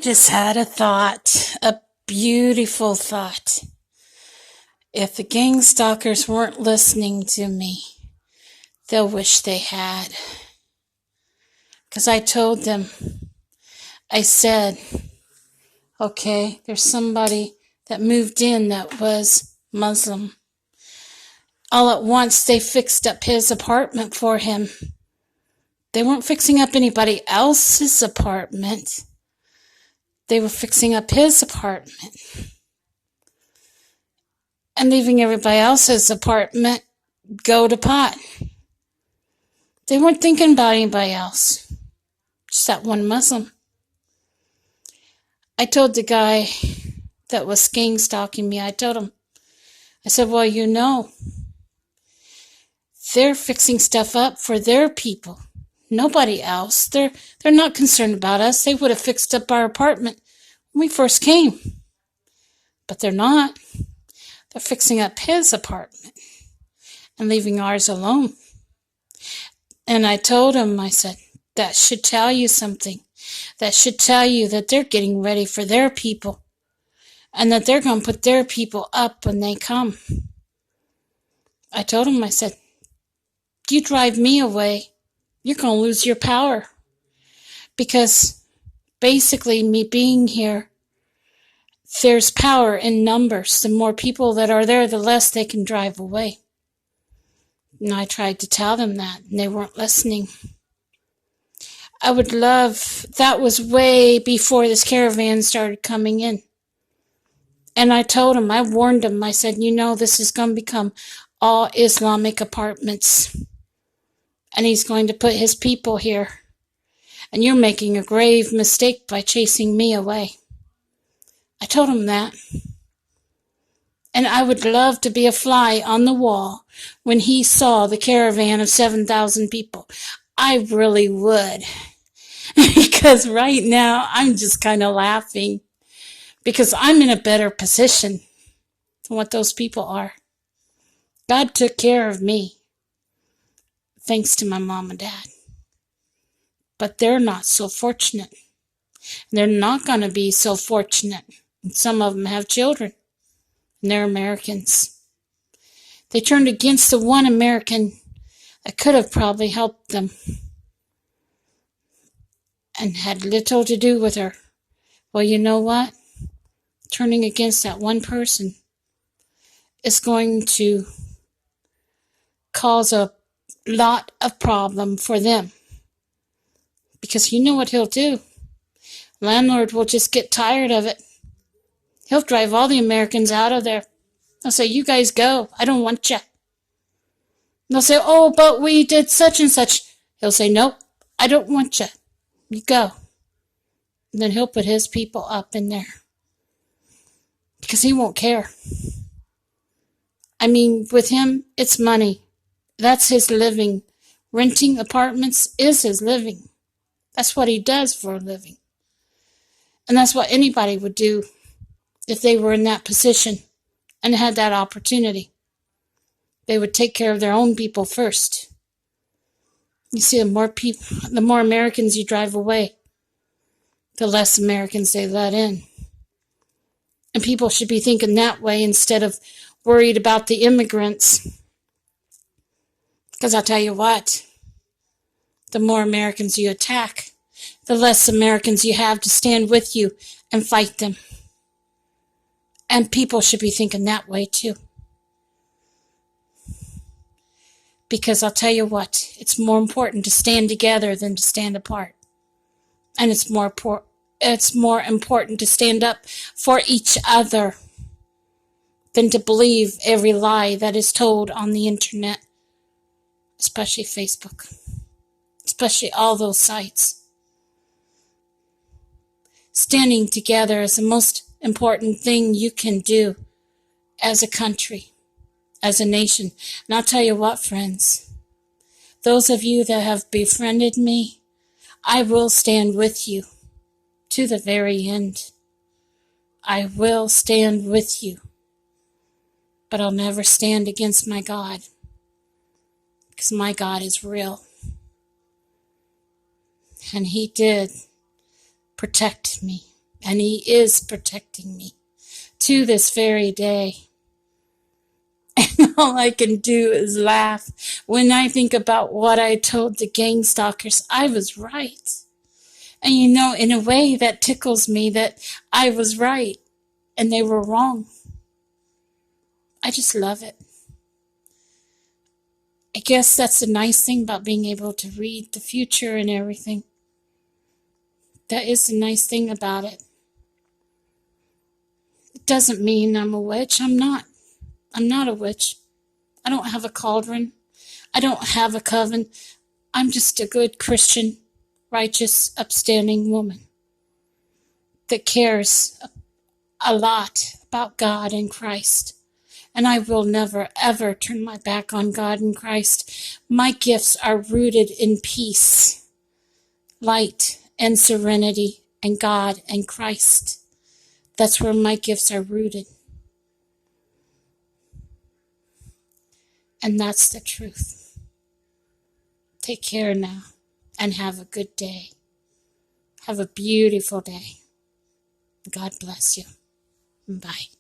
Just had a thought, a beautiful thought. If the gang stalkers weren't listening to me, they'll wish they had. Because I told them, I said, okay, there's somebody that moved in that was Muslim. All at once, they fixed up his apartment for him. They weren't fixing up anybody else's apartment. They were fixing up his apartment and leaving everybody else's apartment go to pot. They weren't thinking about anybody else, just that one Muslim. I told the guy that was gang stalking me, I told him, I said, well, they're fixing stuff up for their people, nobody else. They're not concerned about us. They would have fixed up our apartment when we first came, but they're not. They're fixing up his apartment and leaving ours alone. And I told him, I said, that should tell you something. That should tell you that they're getting ready for their people and that they're going to put their people up when they come. I told him, I said, you drive me away, you're going to lose your power. Because basically me being here, there's power in numbers. The more people that are there, the less they can drive away. And I tried to tell them that, and they weren't listening. I would love, that was way before this caravan started coming in. And I told him, I warned him, I said, this is going to become all Islamic apartments. And he's going to put his people here. And you're making a grave mistake by chasing me away. I told him that. And I would love to be a fly on the wall when he saw the caravan of 7,000 people. I really would. Because right now I'm just kind of laughing. Because I'm in a better position than what those people are. God took care of me. Thanks to my mom and dad. But they're not so fortunate. They're not going to be so fortunate. And some of them have children. And they're Americans. They turned against the one American that could have probably helped them and had little to do with her. Well, you know what? Turning against that one person is going to cause a lot of problem for them. Because you know what he'll do? Landlord will just get tired of it. He'll drive all the Americans out of there. He'll say, you guys go. I don't want you. And they'll say, oh, but we did such and such. He'll say, nope, I don't want you. You go. And then he'll put his people up in there. Because he won't care. I mean, with him, it's money. That's his living. Renting apartments is his living. That's what he does for a living. And that's what anybody would do if they were in that position and had that opportunity. They would take care of their own people first. You see, the more Americans you drive away, the less Americans they let in. And people should be thinking that way instead of worried about the immigrants. Because I'll tell you what, the more Americans you attack, the less Americans you have to stand with you and fight them. And people should be thinking that way too. Because I'll tell you what, it's more important to stand together than to stand apart. And it's more important to stand up for each other than to believe every lie that is told on the internet, especially Facebook, especially all those sites. Standing together is the most important thing you can do as a country, as a nation. And I'll tell you what, friends, those of you that have befriended me, I will stand with you to the very end. I will stand with you. But I'll never stand against my God. Because my God is real. And He did protect me. And he is protecting me to this very day. And all I can do is laugh when I think about what I told the gang stalkers. I was right. And in a way that tickles me that I was right and they were wrong. I just love it. I guess that's the nice thing about being able to read the future and everything. That is the nice thing about it. It doesn't mean I'm a witch. I'm not. I'm not a witch. I don't have a cauldron. I don't have a coven. I'm just a good Christian, righteous, upstanding woman that cares a lot about God and Christ. And I will never, ever turn my back on God and Christ. My gifts are rooted in peace, light, and serenity, and God and Christ. That's where my gifts are rooted. And that's the truth. Take care now and have a good day. Have a beautiful day. God bless you. Bye.